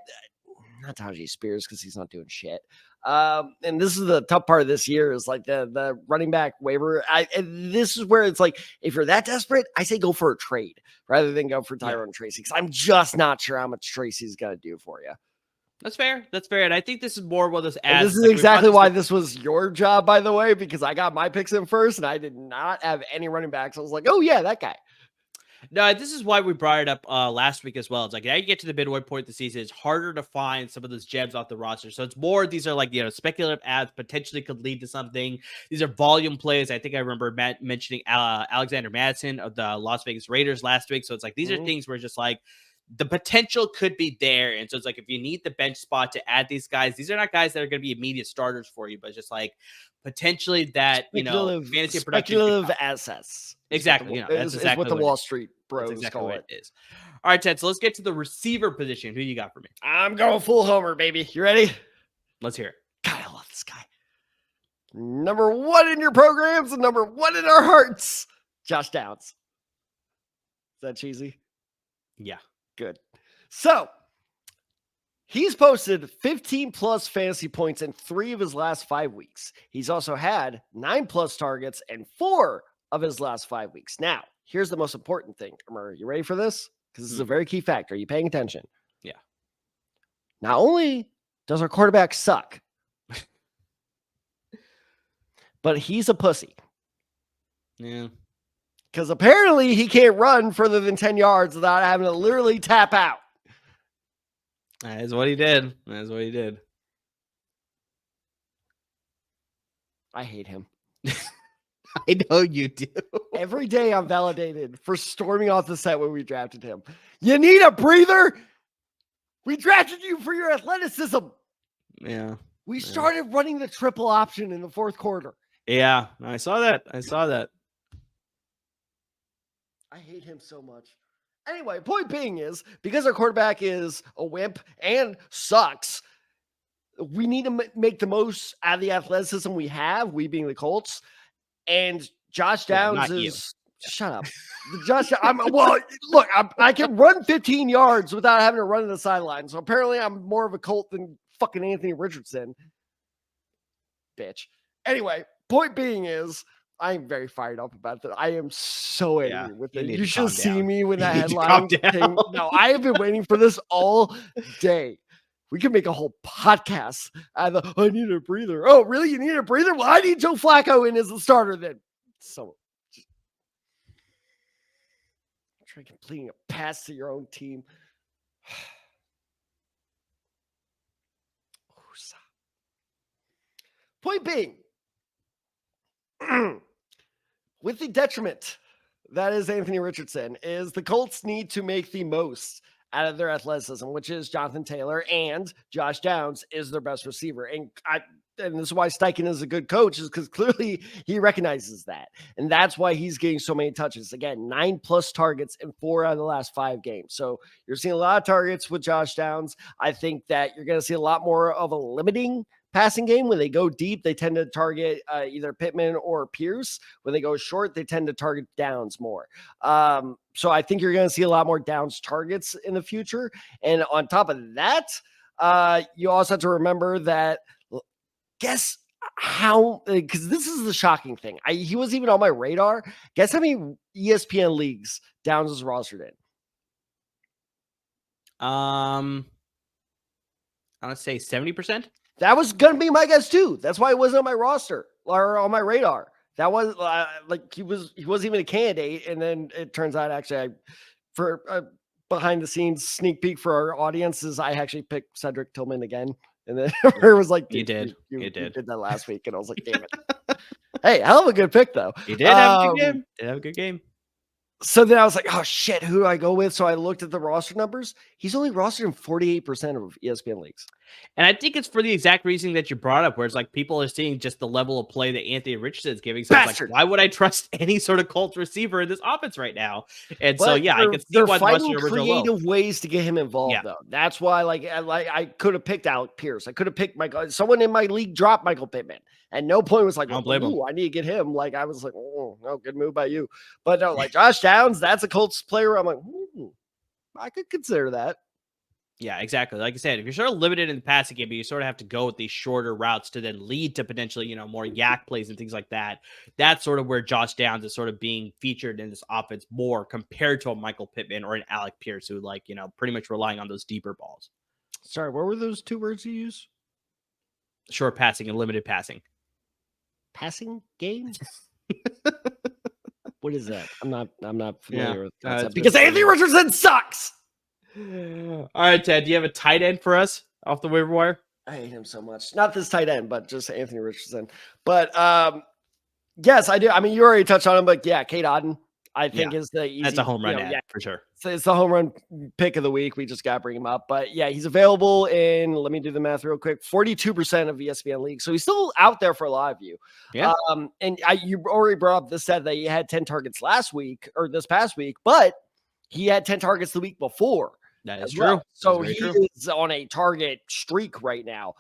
not Tajay Spears because he's not doing shit. And this is the tough part of this year is like the running back waiver. And this is where it's like, if you're that desperate, I say go for a trade rather than go for Tyrone Tracy, because I'm just not sure how much Tracy's going to do for you. That's fair. And I think this is more one of those ads. This is like exactly why this was your job, by the way, because I got my picks in first and I did not have any running backs. I was like, oh yeah, that guy. No, this is why we brought it up last week as well. It's like, now you get to the midway point of the season, it's harder to find some of those gems off the roster. So it's more, these are like, speculative ads potentially could lead to something. These are volume plays. I think I remember mentioning Alexander Madison of the Las Vegas Raiders last week. So it's like, these are things where just like, the potential could be there. And so it's like, if you need the bench spot to add these guys, these are not guys that are going to be immediate starters for you, but just like potentially that, fantasy production. Speculative assets. Exactly. That's exactly what the Wall Street bros call it. Is. All right, Ted. So let's get to the receiver position. Who you got for me? I'm going full homer, baby. You ready? Let's hear it. God, I love this guy. Number one in your programs and number one in our hearts. Josh Downs. Is that cheesy? Yeah. Good. So he's posted 15 plus fantasy points in 3 of his last 5 weeks. He's also had 9 plus targets in 4 of his last 5 weeks. Now, here's the most important thing. Are you ready for this? Because this is a very key factor. Are you paying attention? Yeah. Not only does our quarterback suck, but he's a pussy. Yeah. Because apparently he can't run further than 10 yards without having to literally tap out. That is what he did. I hate him. I know you do. Every day I'm validated for storming off the set when we drafted him. You need a breather? We drafted you for your athleticism. Yeah. We started running the triple option in the 4th quarter. Yeah, I saw that. I hate him so much. Anyway, point being is, because our quarterback is a wimp and sucks, we need to make the most out of the athleticism we have, we being the Colts. And Josh Downs is... Shut up. I can run 15 yards without having to run to the sideline. So apparently I'm more of a Colt than fucking Anthony Richardson. Bitch. Anyway, point being is, I'm very fired up about that. I am so angry with it. You should see me when that headline came. No, I have been waiting for this all day. We could make a whole podcast out of I need a breather. Oh, really? You need a breather? Well, I need Joe Flacco in as the starter then. So, try completing a pass to your own team. Point being, with the detriment that is Anthony Richardson, is the Colts need to make the most out of their athleticism, which is Jonathan Taylor, and Josh Downs is their best receiver. And this is why Steichen is a good coach, is because clearly he recognizes that. And that's why he's getting so many touches. Again, 9+ targets in 4 out of the last 5 games. So you're seeing a lot of targets with Josh Downs. I think that you're going to see a lot more of a limiting passing game. When they go deep, they tend to target either Pittman or Pierce. When they go short, they tend to target Downs more. So I think you're going to see a lot more Downs targets in the future. And on top of that, you also have to remember that, guess how, because this is the shocking thing. He wasn't even on my radar. Guess how many ESPN leagues Downs is rostered in? I would say 70%. That was going to be my guess too. That's why it wasn't on my roster or on my radar. That was he wasn't even a candidate. And then it turns out actually for behind the scenes sneak peek for our audiences, I actually picked Cedric Tillman again. And then it was like, you did that last week. And I was like, damn it. Hey, hell of a good pick though. He did have a good game. Did have a good game. So then I was like, oh shit, who do I go with? So I looked at the roster numbers. He's only rostered in 48% of ESPN leagues. And I think it's for the exact reason that you brought up, where it's like people are seeing just the level of play that Anthony Richardson is giving. So it's like, why would I trust any sort of Colts receiver in this offense right now? And so, yeah, I can see why the finding creative ways to get him involved, though. That's why, I could have picked Alec Pierce. I could have picked someone in my league dropped Michael Pittman. And no point was like, oh, I need to get him. Like, I was like, oh, no, good move by you. But no, like Josh Downs, that's a Colts player. I'm like, I could consider that. Yeah, exactly. Like I said, if you're sort of limited in the passing game, but you sort of have to go with these shorter routes to then lead to potentially, more yak plays and things like that. That's sort of where Josh Downs is sort of being featured in this offense more compared to a Michael Pittman or an Alec Pierce, who pretty much relying on those deeper balls. Sorry, what were those 2 words you used? Short passing and limited passing. Passing game? What is that? I'm not familiar with that because Anthony Richardson sucks. All right, Ted, do you have a tight end for us off the waiver wire? I hate him so much. Not this tight end, but just Anthony Richardson. But yes, I do. I mean, you already touched on him, but yeah, Cade Otton, I think is the easy. That's a home run for sure. So it's the home run pick of the week. We just got to bring him up. But yeah, he's available in, let me do the math real quick, 42% of ESPN leagues. So he's still out there for a lot of you. Yeah. And you already brought up this stat that he had 10 targets last week or this past week, but he had 10 targets the week before. That is true. So he is on a target streak right now.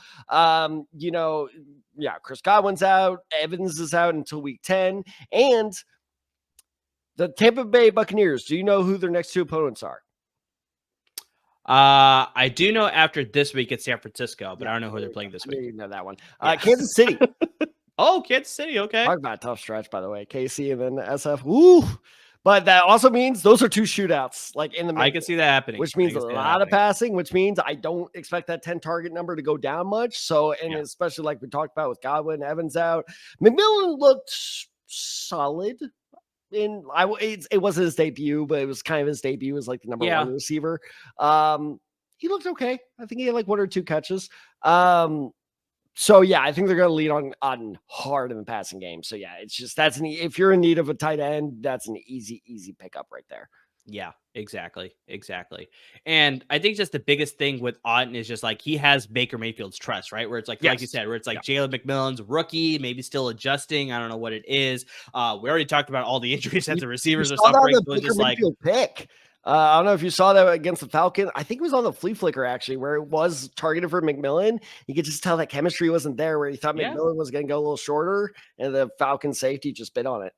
Chris Godwin's out. Evans is out until week 10. And the Tampa Bay Buccaneers, do you know who their next 2 opponents are? I do know after this week it's San Francisco, but I don't know who they're playing this week. You know that one. Kansas City. Oh, Kansas City. Okay. Talk about a tough stretch, by the way. KC and then SF. Woo! But that also means those are 2 shootouts, like in the middle. I can see that happening. Which means a lot of passing, which means I don't expect that 10 target number to go down much. So, especially like we talked about with Godwin, Evans out. McMillan looked solid. It wasn't his debut, but it was kind of his debut as like the number 1 receiver. He looked okay. I think he had like 1 or 2 catches. So yeah, I think they're going to lead on hard in the passing game. So yeah, it's just if you're in need of a tight end, that's an easy pickup right there. Yeah, exactly. And I think just the biggest thing with Otton is just like he has Baker Mayfield's trust, right? Where it's like, like you said, where it's like Jalen McMillan's rookie, maybe still adjusting. I don't know what it is. We already talked about all the injuries that the receivers are suffering. So it's just like pick. I don't know if you saw that against the Falcons. I think it was on the flea flicker actually, where it was targeted for McMillan. You could just tell that chemistry wasn't there, where he thought McMillan was going to go a little shorter, and the Falcon safety just bit on it.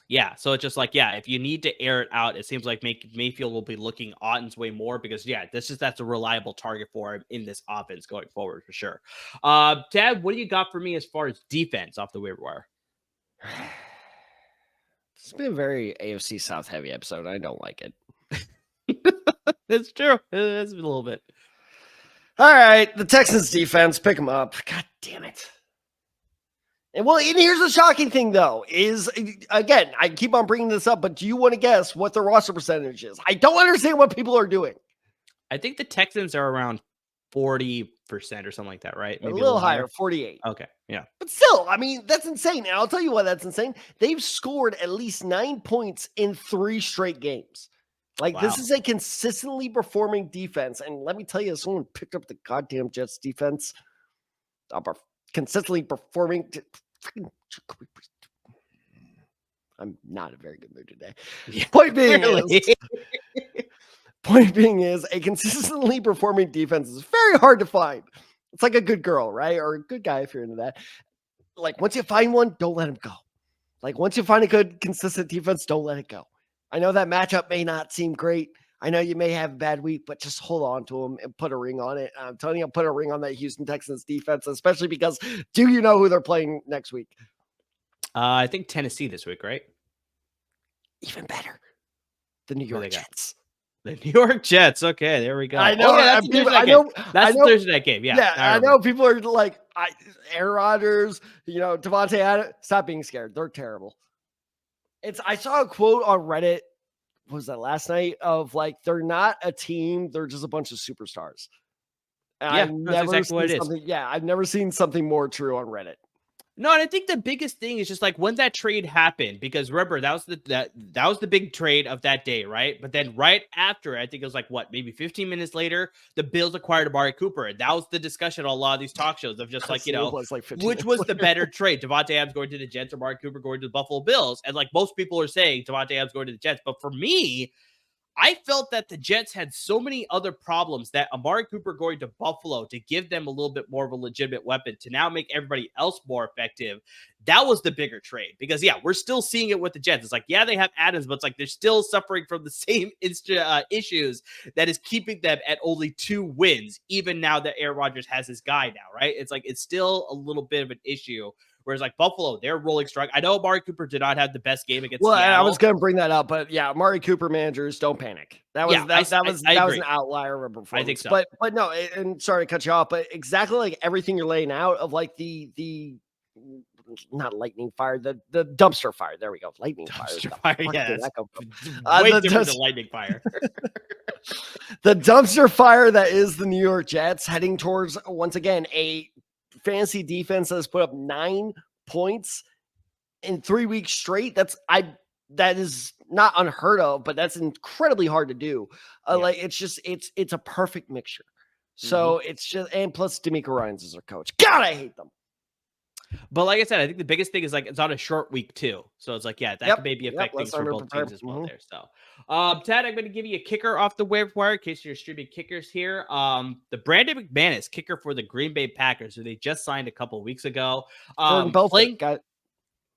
Yeah, so it's just like, if you need to air it out, it seems like Mayfield will be looking Otton's way more because, that's a reliable target for him in this offense going forward for sure. Ted, what do you got for me as far as defense off the waiver wire? It's been a very AFC South heavy episode. I don't like it. It's true. It's a little bit. All right, the Texans defense, pick them up. God damn it. And here's the shocking thing, though, is, again, I keep on bringing this up, but do you want to guess what their roster percentage is? I don't understand what people are doing. I think the Texans are around 40% or something like that, right? Maybe a little higher, 48. Okay, yeah. But still, I mean, that's insane. And I'll tell you why that's insane. They've scored at least 9 points in 3 straight games. Like, this is a consistently performing defense. And let me tell you, someone picked up the goddamn Jets defense. Consistently performing. I'm not in a very good mood today. Point being is a consistently performing defense is very hard to find. It's like a good girl, right? Or a good guy if you're into that. Like, once you find one, don't let him go. Like, once you find a good, consistent defense, don't let it go. I know that matchup may not seem great. I know you may have a bad week, but just hold on to them and put a ring on it. I'm telling you, put a ring on that Houston Texans defense, especially because do you know who they're playing next week? I think Tennessee this week, right? Even better. The New York Jets. The New York Jets. Okay, there we go. I know. That's the Thursday night game. Yeah, I know people are like, Aaron Rodgers, Devontae Adams. Stop being scared. They're terrible. I saw a quote on Reddit. What was that last night? Of like, they're not a team. They're just a bunch of superstars. And that's exactly what it is. Yeah, I've never seen something more true on Reddit. No, and I think the biggest thing is just like when that trade happened, because remember that was the big trade of that day, right? But then right after, I think it was like maybe 15 minutes later, the Bills acquired Amari Cooper, and that was the discussion on a lot of these talk shows of just like which was the better trade: Devontae Adams going to the Jets or Amari Cooper going to the Buffalo Bills? And like most people are saying, Devontae Adams going to the Jets, but for me, I felt that the Jets had so many other problems that Amari Cooper going to Buffalo to give them a little bit more of a legitimate weapon to now make everybody else more effective. That was the bigger trade because, we're still seeing it with the Jets. It's like, they have Adams, but it's like they're still suffering from the same issues that is keeping them at only 2 wins, even now that Aaron Rodgers has his guy now, right? It's like it's still a little bit of an issue. Whereas like Buffalo, they're rolling strong. I know Amari Cooper did not have the best game against Seattle. I was going to bring that up, but Amari Cooper managers don't panic. That was an outlier of performance. I think so. But no, and sorry to cut you off, but exactly like everything you're laying out of like the not lightning fire, the dumpster fire. There we go. Lightning dumpster fire. Yeah. Way different than lightning fire. The dumpster fire that is the New York Jets heading towards, once again, a fantasy defense that has put up 9 points in 3 weeks straight. That is not unheard of, but that's incredibly hard to do. Like it's a perfect mixture. So it's just, and plus D'Amico Ryans is our coach. God, I hate them. But like I said, I think the biggest thing is like it's on a short week too. So it's like, that could maybe affect things for both teams as well there. So Ted, I'm going to give you a kicker off the waiver wire in case you're streaming kickers here. The Brandon McManus kicker for the Green Bay Packers, who they just signed a couple of weeks ago.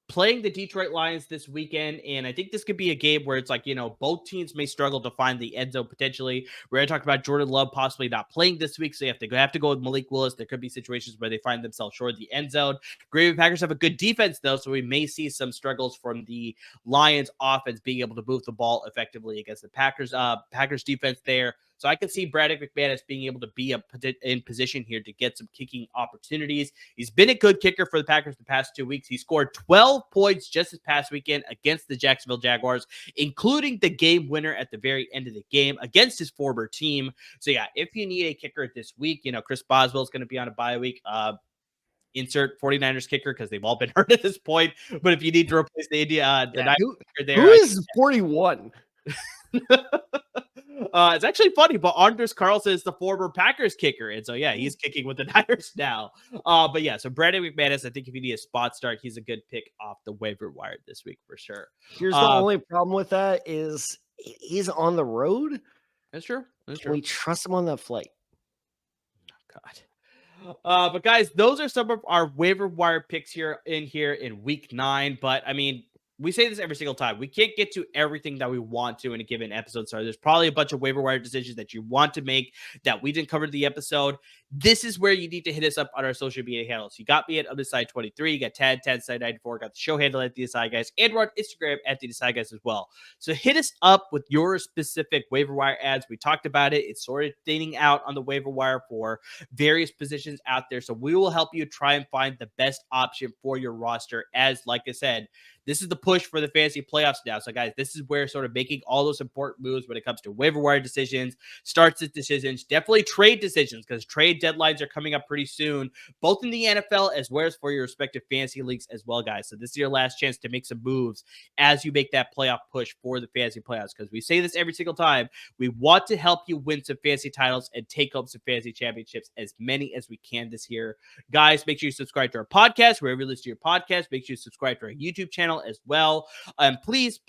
Playing the Detroit Lions this weekend, and I think this could be a game where it's like, both teams may struggle to find the end zone potentially. We're going to talk about Jordan Love possibly not playing this week, so you have to go with Malik Willis. There could be situations where they find themselves short of the end zone. Green Bay Packers have a good defense, though, so we may see some struggles from the Lions offense being able to move the ball effectively against the Packers defense there. So I can see Brandon McManus being able to be in position here to get some kicking opportunities. He's been a good kicker for the Packers the past 2 weeks. He scored 12 points just this past weekend against the Jacksonville Jaguars, including the game winner at the very end of the game against his former team. So if you need a kicker this week, Chris Boswell is going to be on a bye week. Insert 49ers kicker because they've all been hurt at this point. But if you need to replace the Niners kicker there, who is 41? It's actually funny, but Anders Carlson is the former Packers kicker, and so he's kicking with the Niners now. So Brandon McManus, I think if you need a spot start, he's a good pick off the waiver wire this week for sure. Here's the only problem with that is he's on the road. That's true. Can we trust him on that flight? Oh, God. But guys, those are some of our waiver wire picks here in week 9. But I mean, we say this every single time. We can't get to everything that we want to in a given episode. So there's probably a bunch of waiver wire decisions that you want to make that we didn't cover in the episode. This is where you need to hit us up on our social media handles. You got me at Underside23. You got Tad Side 94. Got the show handle at The Decide Guys. And we're on Instagram at The Decide Guys as well. So hit us up with your specific waiver wire ads. We talked about it. It's sort of thinning out on the waiver wire for various positions out there. So we will help you try and find the best option for your roster as, like I said, this is the push for the fantasy playoffs now. So guys, this is where sort of making all those important moves when it comes to waiver wire decisions, starts decisions, definitely trade decisions, because trade deadlines are coming up pretty soon, both in the NFL as well as for your respective fantasy leagues as well, guys. So this is your last chance to make some moves as you make that playoff push for the fantasy playoffs, because we say this every single time. We want to help you win some fantasy titles and take home some fantasy championships, as many as we can this year. Guys, make sure you subscribe to our podcast, wherever you listen to your podcast. Make sure you subscribe to our YouTube channel as well. Please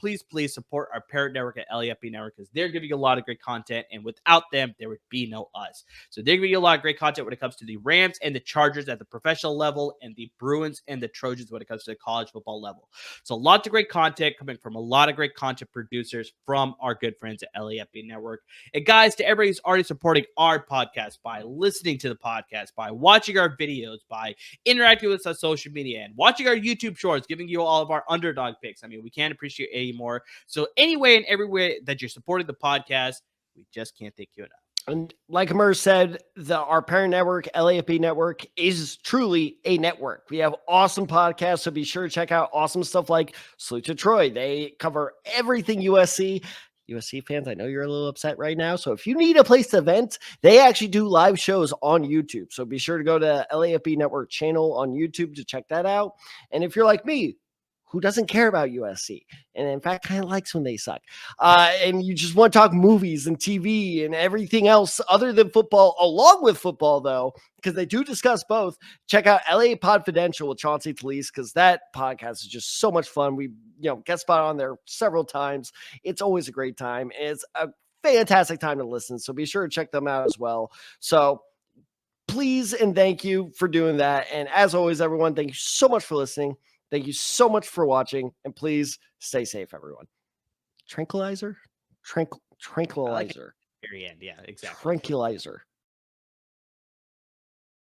support our parent network at LAFB Network, because they're giving you a lot of great content, and without them, there would be no us. So they're giving you a lot of great content when it comes to the Rams and the Chargers at the professional level, and the Bruins and the Trojans when it comes to the college football level. So lots of great content coming from a lot of great content producers from our good friends at LAFB Network. And guys, to everybody who's already supporting our podcast by listening to the podcast, by watching our videos, by interacting with us on social media, and watching our YouTube shorts, giving you all of our underdog picks, I mean, we can't appreciate it anymore. So anyway, and every way that you're supporting the podcast, we just can't thank you enough. And like Amir said, our parent network, LAFB Network, is truly a network. We have awesome podcasts, so be sure to check out awesome stuff like Salute to Troy. They cover everything USC. USC fans, I know you're a little upset right now. So if you need a place to vent, they actually do live shows on YouTube. So be sure to go to LAFB Network channel on YouTube to check that out. And if you're like me, who doesn't care about USC and in fact kind of likes when they suck, and you just want to talk movies and TV and everything else other than football, along with football though, because they do discuss both, check out LA Podfidential with Chauncey Talese, because that podcast is just so much fun. We guest spot on there several times. It's always a great time. It's a fantastic time to listen, so be sure to check them out as well. So please and thank you for doing that. And as always, everyone, thank you so much for listening. Thank you so much for watching, and please stay safe, everyone. Tranquilizer? Tranquilizer. Very end. Yeah, exactly. Tranquilizer.